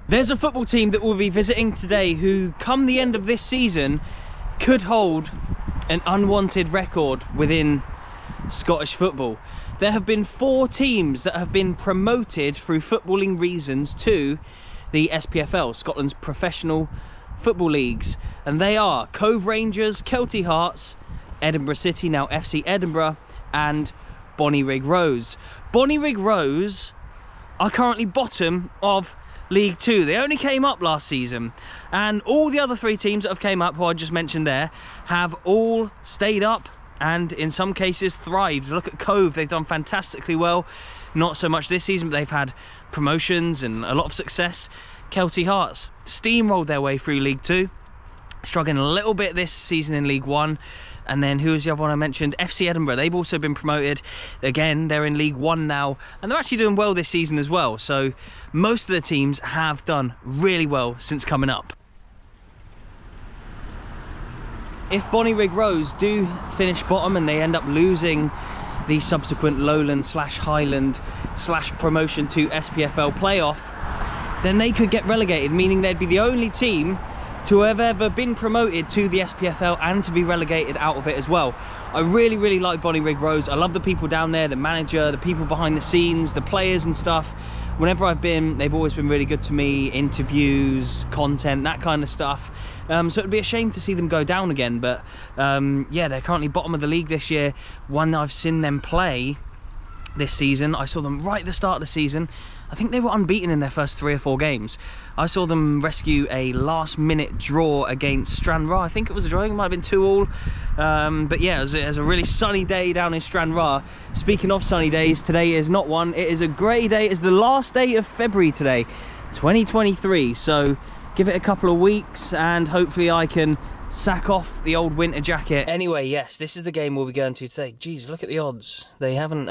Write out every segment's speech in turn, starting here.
There's a football team that we'll be visiting today who, come the end of this season, could hold an unwanted record within Scottish football. There have been 4 teams that have been promoted through footballing reasons to the SPFL, Scotland's professional football leagues, and they are Cove Rangers, Kelty Hearts, Edinburgh City, now FC Edinburgh, and Bonnyrigg Rose. Bonnyrigg Rose are currently bottom of League 2. They only came up last season, and all the other 3 teams that have came up, who I just mentioned there, have all stayed up and in some cases thrived. Look at Cove, they've done fantastically well. Not so much this season, but they've had promotions and a lot of success. Kelty Hearts steamrolled their way through League 2, struggling a little bit this season in League 1. And then who was the other one I mentioned? FC Edinburgh, they've also been promoted. Again, they're in League 1 now, and they're actually doing well this season as well. So most of the teams have done really well since coming up. If Bonnyrigg Rose do finish bottom and they end up losing the subsequent Lowland/Highland/promotion to SPFL playoff, then they could get relegated, meaning they'd be the only team to have ever been promoted to the SPFL and to be relegated out of it as well. I really like Bonnyrigg Rose. I love the people down there, the manager, the people behind the scenes, the players and stuff. Whenever I've been, they've always been really good to me. Interviews, content, that kind of stuff. So it'd be a shame to see them go down again, but yeah, they're currently bottom of the league this year. One I've seen them play this season, I saw them right at the start of the season. I think they were unbeaten in their first 3 or 4 games. I saw them rescue a last-minute draw against Stranraer. I think it was a draw, it might have been 2-2. But yeah, it was a really sunny day down in Stranraer. Speaking of sunny days, today is not one. It is a grey day. It's the last day of February today, 2023. So give it a couple of weeks and hopefully I can sack off the old winter jacket. Anyway, yes, this is the game we'll be going to today. Jeez, look at the odds. They haven't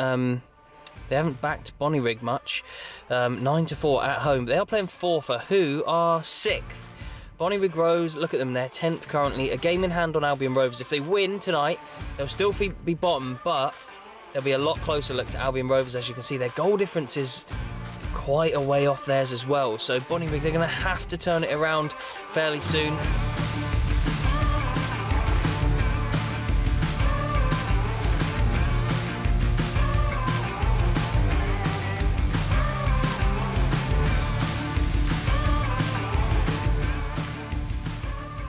backed Bonnyrigg much. 9-4 at home. They are playing Forfar, who are 6th. Bonnyrigg Rose, look at them, they're 10th currently. A game in hand on Albion Rovers. If they win tonight, they'll still be bottom, but they'll be a lot closer look to Albion Rovers. As you can see, their goal difference is quite a way off theirs as well. So Bonnyrigg, they're going to have to turn it around fairly soon.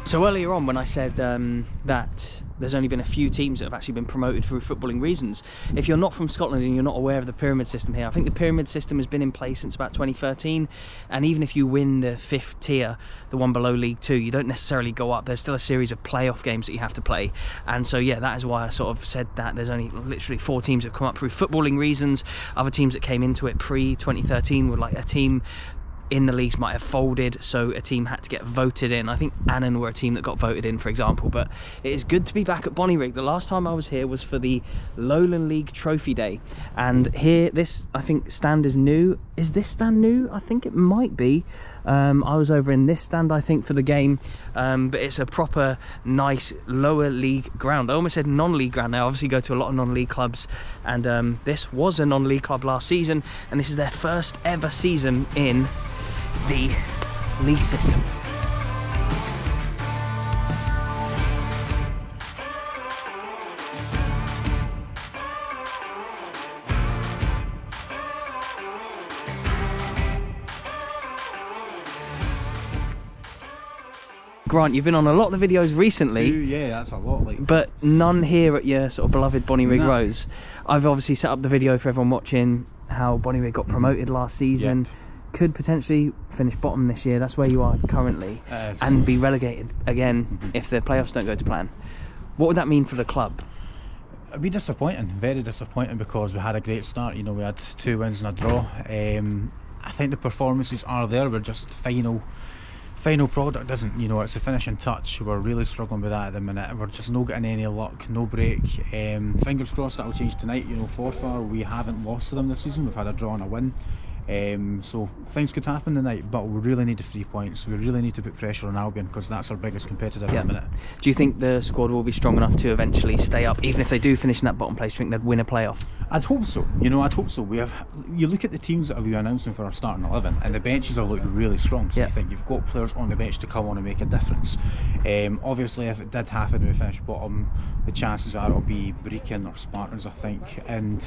So earlier on when I said that there's only been a few teams that have actually been promoted through footballing reasons, if you're not from Scotland and you're not aware of the pyramid system here, I think the pyramid system has been in place since about 2013, and even if you win the 5th tier, the one below League 2, you don't necessarily go up. There's still a series of playoff games that you have to play, and so yeah, that is why I sort of said that there's only literally 4 teams that have come up through footballing reasons. Other teams that came into it pre-2013 were like a team in the leagues might have folded, so a team had to get voted in. I think Annan were a team that got voted in, for example. But it is good to be back at Bonnyrigg. The last time I was here was for the Lowland League Trophy Day, and here this, I think, stand is new. Is this stand new? I think it might be. I was over in this stand, I think, for the game, but it's a proper nice lower league ground. I almost said non-league ground. Now obviously go to a lot of non-league clubs, and this was a non-league club last season, and this is their first ever season in the league system. Grant, you've been on a lot of the videos recently. Yeah, that's a lot. But none here at your sort of beloved Bonnyrigg Rose. I've obviously set up the video for everyone watching how Bonnyrigg got promoted last season. Yep. Could potentially finish bottom this year. That's where you are currently, and be relegated again if the playoffs don't go to plan. What would that mean for the club? It'd be disappointing, very disappointing, because we had a great start. You know, we had 2 wins and a draw. I think the performances are there. We're just final product isn't. You know, it's the finishing touch. We're really struggling with that at the minute. We're just not getting any luck, no break. Fingers crossed that'll change tonight. You know, Forfar, we haven't lost to them this season. We've had a draw and a win. So things could happen tonight, but we really need the 3 points. We really need to put pressure on Albion, because that's our biggest competitor at the minute. Do you think the squad will be strong enough to eventually stay up, even if they do finish in that bottom place? Do you think they'd win a playoff? I'd hope so. You know, I'd hope so. You look at the teams that we're announcing for our starting 11, and the benches are looking really strong. So you think you've got players on the bench to come on and make a difference. Obviously, if it did happen and we finish bottom, the chances are it'll be Brecon or Spartans, I think. And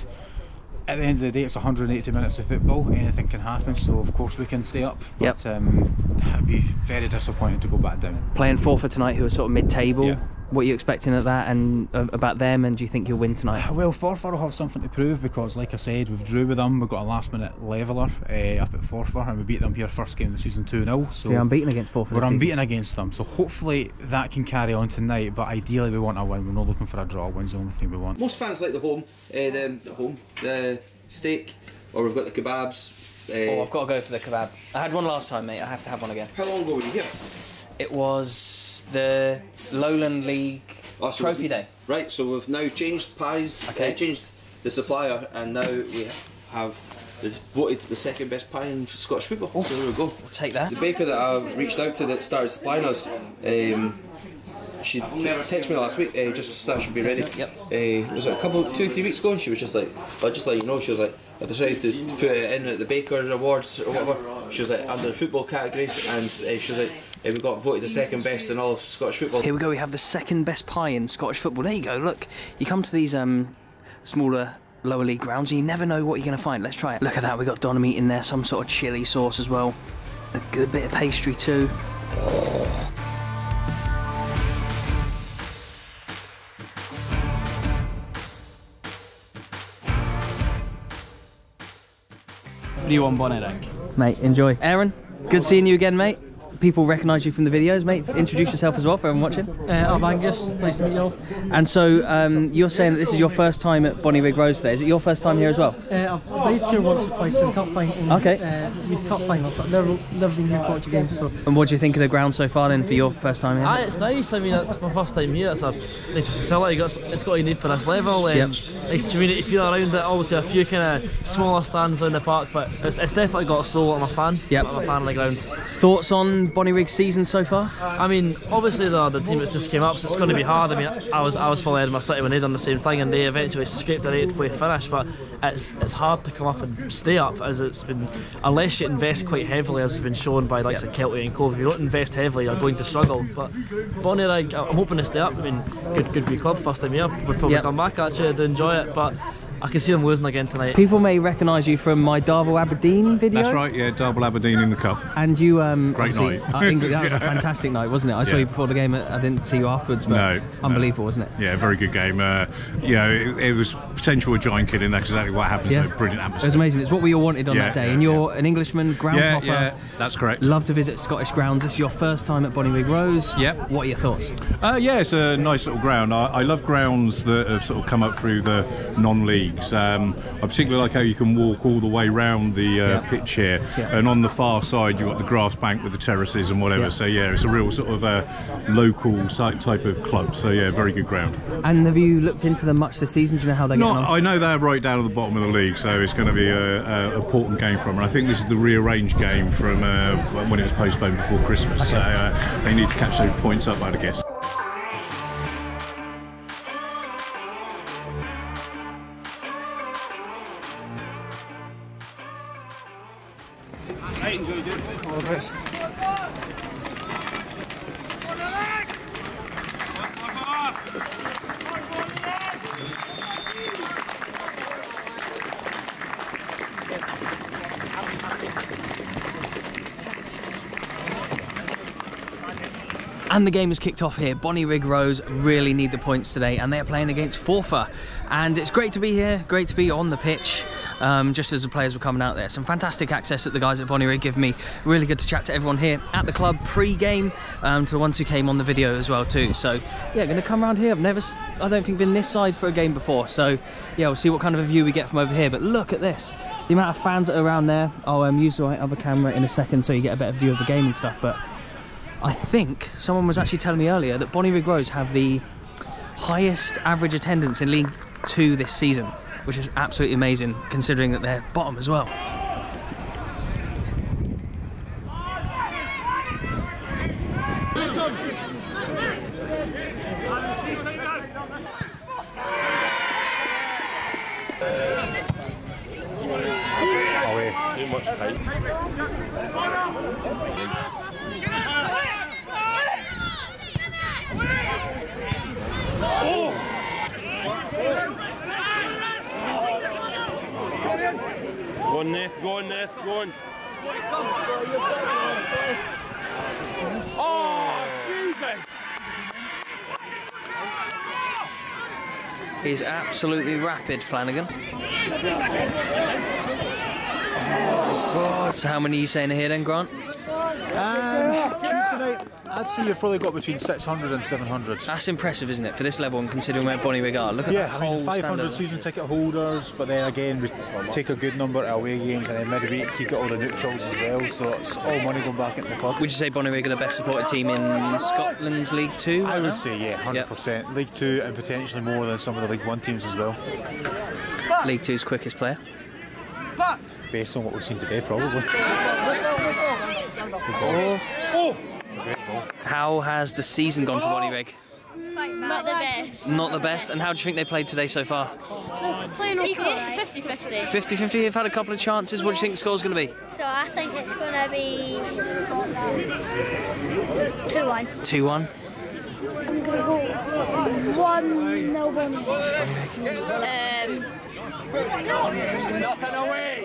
at the end of the day, it's 180 minutes of football. Anything can happen, so of course we can stay up. But it'd be very disappointing to go back down. Playing Forfar tonight, who are sort of mid-table. What are you expecting at that and about them, and do you think you'll win tonight? Well, Forfar will have something to prove, because like I said, we've drew with them, we've got a last minute leveller up at Forfar, and we beat them here first game of the season 2-0. So you're unbeaten against Forfar. We're unbeaten against them, so hopefully that can carry on tonight, but ideally we want a win. We're not looking for a draw. Win's the only thing we want. Most fans like the steak, or we've got the kebabs. I've got to go for the kebab. I had one last time, mate. I have to have one again. How long ago were you here? It was the Lowland League Trophy Day. Right, so we've now changed pies, changed the supplier, and now we have voted the second best pie in Scottish football. Oof. So there we go. We'll take that. The baker that I reached out to that started supplying us, she texted me last week, just that should be ready. Was it 2-3 weeks ago? And she was just like, I'll just let you know, she was like, I decided to put it in at the Baker Awards or whatever. She was like, under the football categories, and she was like, we got voted the second best in all of Scottish football. Here we go, we have the second best pie in Scottish football. There you go, look. You come to these smaller, lower league grounds and you never know what you're going to find. Let's try it. Look at that, we got doner meat in there, some sort of chilli sauce as well. A good bit of pastry too. Oh. You on Bonnyrigg. Mate, enjoy. Aaron, good seeing you again, mate. People recognise you from the videos, mate. Introduce yourself as well for everyone watching. I'm Angus, nice to meet you all. And so, you're saying that this is your first time at Bonnyrigg Rose today. Is it your first time here as well? I've played here once or twice in the cup final, youth cup final, but never been here for a game. So. And what do you think of the ground so far then for your first time here? It's nice. I mean, it's my first time here. It's a nice facility. It's got what you need for this level. Nice community feel around it. Obviously, a few kind of smaller stands around the park, but it's definitely got a soul. I'm a fan. I'm a fan of the ground. Thoughts on Bonnyrigg's season so far? I mean, obviously the team that's just came up, so it's going to be hard. I mean, I was for Edinburgh City when they done the same thing, and they eventually scraped their 8th place finish. But it's hard to come up and stay up, as it's been, unless you invest quite heavily, as has been shown by likes of Kelty and Cove. If you don't invest heavily, you're going to struggle. But Bonnyrigg, I'm hoping to stay up. I mean, good wee club, first time here. Would probably come back actually to enjoy it, but I can see them losing again tonight. People may recognise you from my Darvel Aberdeen video. That's right, yeah, Darvel Aberdeen in the cup. And you, great night. I think that was a fantastic night, wasn't it? I saw you before the game. I didn't see you afterwards, but unbelievable, wasn't it? Yeah, very good game. It was potential a giant kid in there. Exactly what happened. So brilliant atmosphere. It was amazing. It's what we all wanted on that day. And you're an Englishman, ground hopper. Yeah, that's correct. Love to visit Scottish grounds. This is your first time at Bonnyrigg Rose. Yep. What are your thoughts? Yeah, it's a nice little ground. I love grounds that have sort of come up through the non-leagues. I particularly like how you can walk all the way round the pitch here, and on the far side you've got the grass bank with the terraces and whatever. So yeah, it's a real sort of local type of club. So yeah, very good ground. And have you looked into them much this season? Do you know how they're getting on? I know they're right down at the bottom of the league, so it's going to be an important game for them. And I think this is the rearranged game from when it was postponed before Christmas. So they need to catch those points up, I'd guess. All the best. And the game has kicked off here. Bonnyrigg Rose really need the points today, and they're playing against Forfar. And it's great to be here, great to be on the pitch, just as the players were coming out there. Some fantastic access that the guys at Bonnyrigg give me. Really good to chat to everyone here at the club pre-game, to the ones who came on the video as well too. So yeah, going to come around here. I've never, I don't think, been this side for a game before. So yeah, we'll see what kind of a view we get from over here. But look at this, the amount of fans that are around there. I'll use the other camera in a second so you get a better view of the game and stuff. But I think someone was actually telling me earlier that Bonnyrigg Rose have the highest average attendance in League 2 this season, which is absolutely amazing considering that they're bottom as well. Away. Too much pain. Go on, Neth, go on, Neth, go on. Oh, Jesus! He's absolutely rapid, Flanagan. Oh, God. So how many are you saying are here then, Grant? Tuesday night, I'd say you've probably got between 600 and 700. That's impressive, isn't it, for this level and considering where Bonnyrigg are? Look at that whole 500 standard. season ticket holders, but then again we take a good number at away games, and then midweek you get all the neutrals as well, so it's all money going back into the club. Would you say Bonnyrigg are the best supported team in Scotland's League 2? I would say, yeah, 100%. Yep. League 2 and potentially more than some of the League 1 teams as well. League 2's quickest player. Based on what we've seen today, probably. How has the season gone for Bonnyrigg? Not the best. Not the best. And how do you think they played today so far? Playing okay. 50-50. 50-50, you've had a couple of chances. What do you think the score's going to be? So I think it's going to be 2-1. 2-1. I'm going to go 1-0 Bonnyrigg.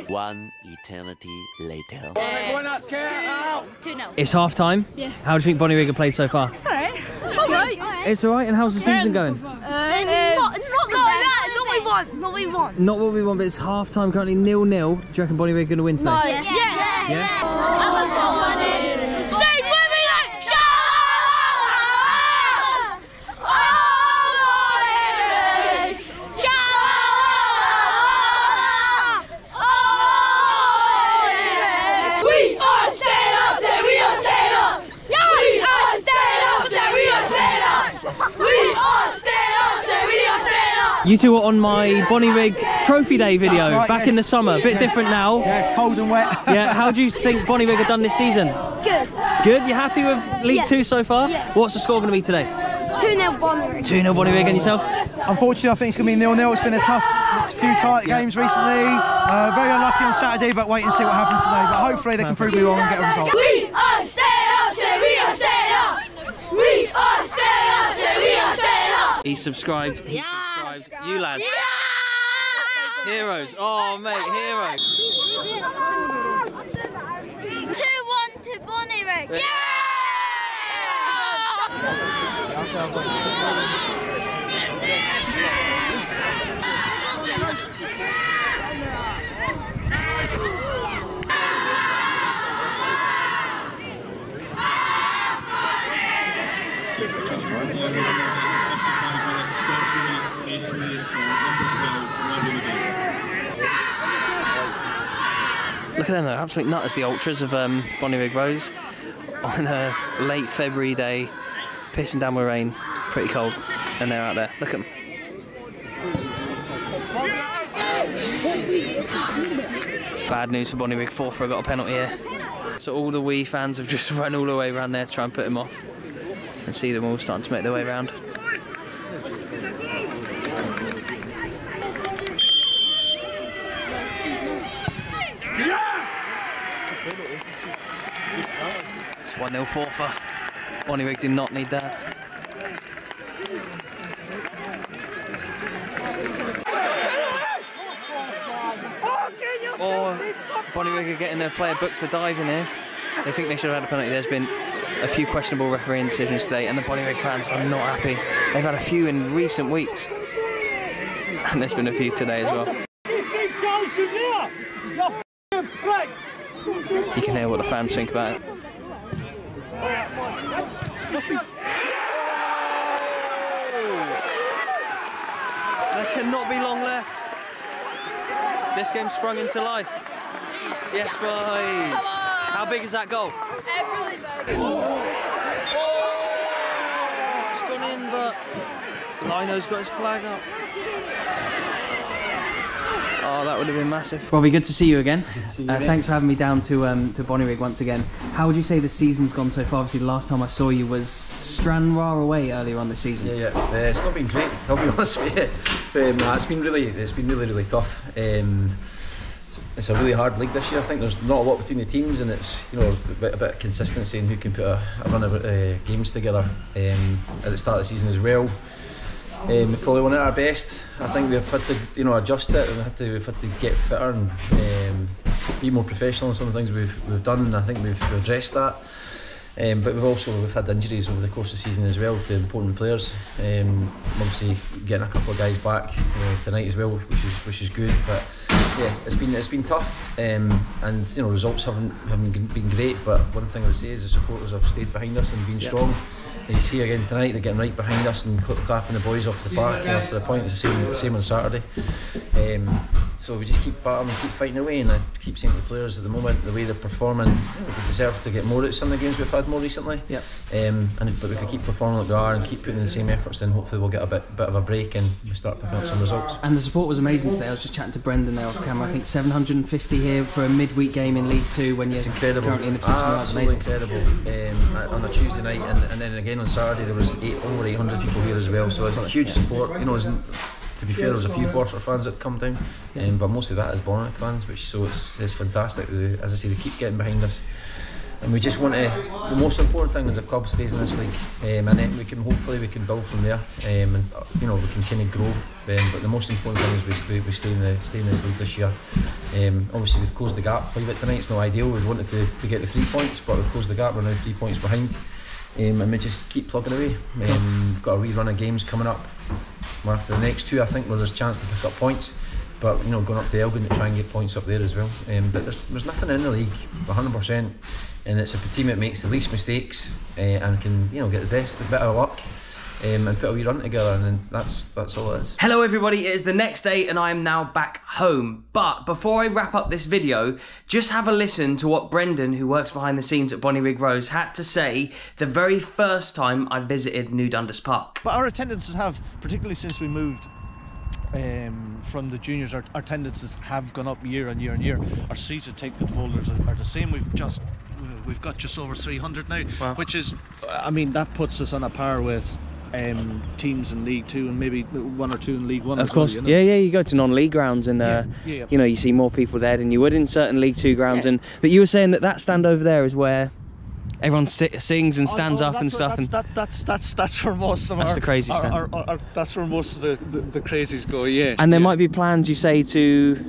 One eternity later. 2-0. It's half time. Yeah. How do you think Bonnyrigg have played so far? It's alright. It's alright. It's alright, and how's the season going? Not what we want. Not what we want. Not what we want, but it's half time currently 0-0. Do you reckon Bonnyrigg are going to win today? Yeah. You two were on my Bonnyrigg Trophy Day video back in the summer. A bit different now. Yeah, cold and wet. Yeah, how do you think Bonnyrigg have done this season? Good. Good? You happy with League 2 so far? Yeah. What's the score going to be today? 2-0 Bonnyrigg. 2-0 Bonnyrigg, and yourself? Unfortunately, I think it's going to be 0-0. It's been a tough few tight games recently. Very unlucky on Saturday, but wait and see what happens today. But hopefully they can prove me wrong and get a result. We are staying up, say we are staying up. We are staying up, say we are staying up. He's subscribed. He's subscribed. You lads. Heroes. Oh, mate, heroes. 2-1 to Bonnyrigg. Yeah! Look at them, they're absolute nutters, the ultras of Bonnyrigg Rose on a late February day, pissing down with rain, pretty cold, and they're out there. Look at them. Bad news for Bonnyrigg. Forfar got a penalty here, so all the wee fans have just run all the way around there to try and put him off. You can see them all starting to make their way around. It's 1-0 Forfar. Bonnyrigg did not need that. Oh, Bonnyrigg are getting their player booked for diving here. They think they should have had a penalty. There's been a few questionable refereeing decisions today, and the Bonnyrigg fans are not happy. They've had a few in recent weeks, and there's been a few today as well. You can hear what the fans think about it. There cannot be long left. This game sprung into life. Yes, boys. How big is that goal? Really big. Oh, it's gone in, but Lino's got his flag up. Oh, that would have been massive. Robbie, good to see you again. Good to see you again. Thanks for having me down to Bonnyrigg once again. How would you say the season's gone so far? Obviously, the last time I saw you was Stranraer away earlier on this season. Yeah. It's not been great, I'll be honest with you. It's been really tough. It's a really hard league this year. I think there's not a lot between the teams, and it's a bit of consistency in who can put a run of games together at the start of the season as well. We probably weren't at our best. I think we've had to adjust it, and we've had to get fitter and be more professional in some of the things we've done, and I think we've addressed that. But we've had injuries over the course of the season as well to important players. Obviously getting a couple of guys back tonight as well, which is good. But yeah, it's been tough, and results haven't been great. But one thing I would say is the supporters have stayed behind us and been strong. And you see again tonight, they're getting right behind us and clapping the boys off the park after the point. It's the same on Saturday. So we just keep battling and keep fighting away, and I keep saying to the players at the moment, the way they're performing, they deserve to get more out of some of the games we've had more recently. But if we keep performing like we are and keep putting in the same efforts, then hopefully we'll get a bit of a break and we start picking up some results. And the support was amazing today. I was just chatting to Brendan there off camera. I think 750 here for a midweek game in League Two when you're currently in the position. Absolutely incredible. On a Tuesday night, and then again on Saturday there was over 800 people here as well. So it's a huge support. To be fair, there was a few Forfar fans that come down, but most of that is Bonnyrigg fans, so it's fantastic. As I say, they keep getting behind us, and we just want to. The most important thing is the club stays in this league, and then we can build from there, and we can kind of grow. But the most important thing is we stay in this league this year. Obviously, we've closed the gap a little bit tonight. It's not ideal. We wanted to get the 3 points, but we've closed the gap. We're now 3 points behind, and we just keep plugging away. We've got a rerun of games coming up. After the next two, I think where there's a chance to pick up points, but going up to Elgin to try and get points up there as well. But there's nothing in the league 100%, and it's a team that makes the least mistakes and can get the bit of luck and put a wee run together, and then that's all it is. Hello everybody, it is the next day and I am now back home. But before I wrap up this video, just have a listen to what Brendan, who works behind the scenes at Bonnyrigg Rose, had to say the very first time I visited New Dundas Park. But our attendances have, particularly since we moved from the juniors, our attendances have gone up year on year on year. Our season ticket holders are the same. We've got just over 300 now, wow. Which is, I mean, that puts us on a par with teams in League Two and maybe 1 or 2 in League One. Of course, well, yeah. You go to non-league grounds and you see more people there than you would in certain League Two grounds. Yeah. But you were saying that stand over there is where everyone sings and stands up and stuff. That's where most of the crazy stand. That's where most of the crazies go. Yeah. And there might be plans, you say, to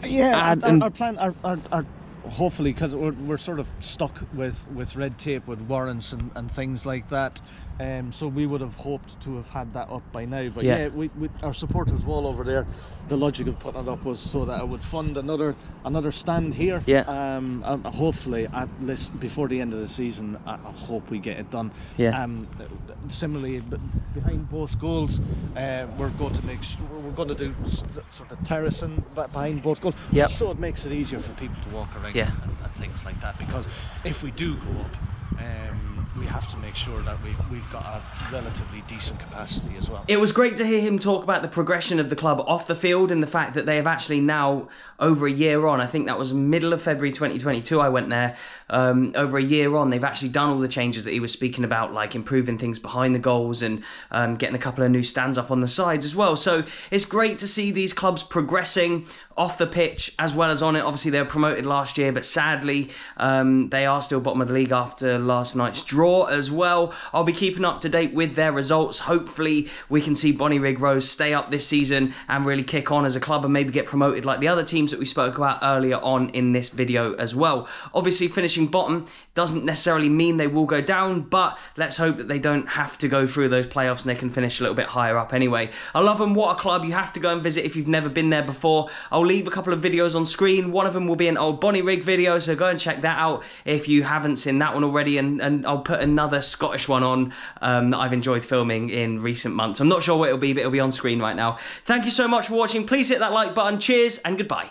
add our plan. Our hopefully, because we're sort of stuck with red tape, with warrants and things like that. So we would have hoped to have had that up by now, but we our supporters wall over there, the logic of putting it up was so that it would fund another stand here. Hopefully at least before the end of the season, I hope we get it done. Similarly, behind both goals, we're going to do sort of terracing behind both goals, just so it makes it easier for people to walk around and things like that, because if we do go up, we have to make sure that we've got a relatively decent capacity as well. It was great to hear him talk about the progression of the club off the field and the fact that they have actually now, over a year on, I think that was middle of February 2022 I went there, over a year on, they've actually done all the changes that he was speaking about, like improving things behind the goals and getting a couple of new stands up on the sides as well. So it's great to see these clubs progressing off the pitch as well as on it. Obviously they were promoted last year, but sadly they are still bottom of the league after last night's draw as well. I'll be keeping up to date with their results. Hopefully we can see Bonnyrigg Rose stay up this season and really kick on as a club and maybe get promoted like the other teams that we spoke about earlier on in this video as well. Obviously finishing bottom doesn't necessarily mean they will go down, but let's hope that they don't have to go through those playoffs and they can finish a little bit higher up anyway. I love them. What a club. You have to go and visit if you've never been there before. I'll leave a couple of videos on screen. One of them will be an old Bonnyrigg video, so go and check that out if you haven't seen that one already, and I'll put another Scottish one on that I've enjoyed filming in recent months. I'm not sure what it'll be, but it'll be on screen right now. Thank you so much for watching. Please hit that like button. Cheers and goodbye.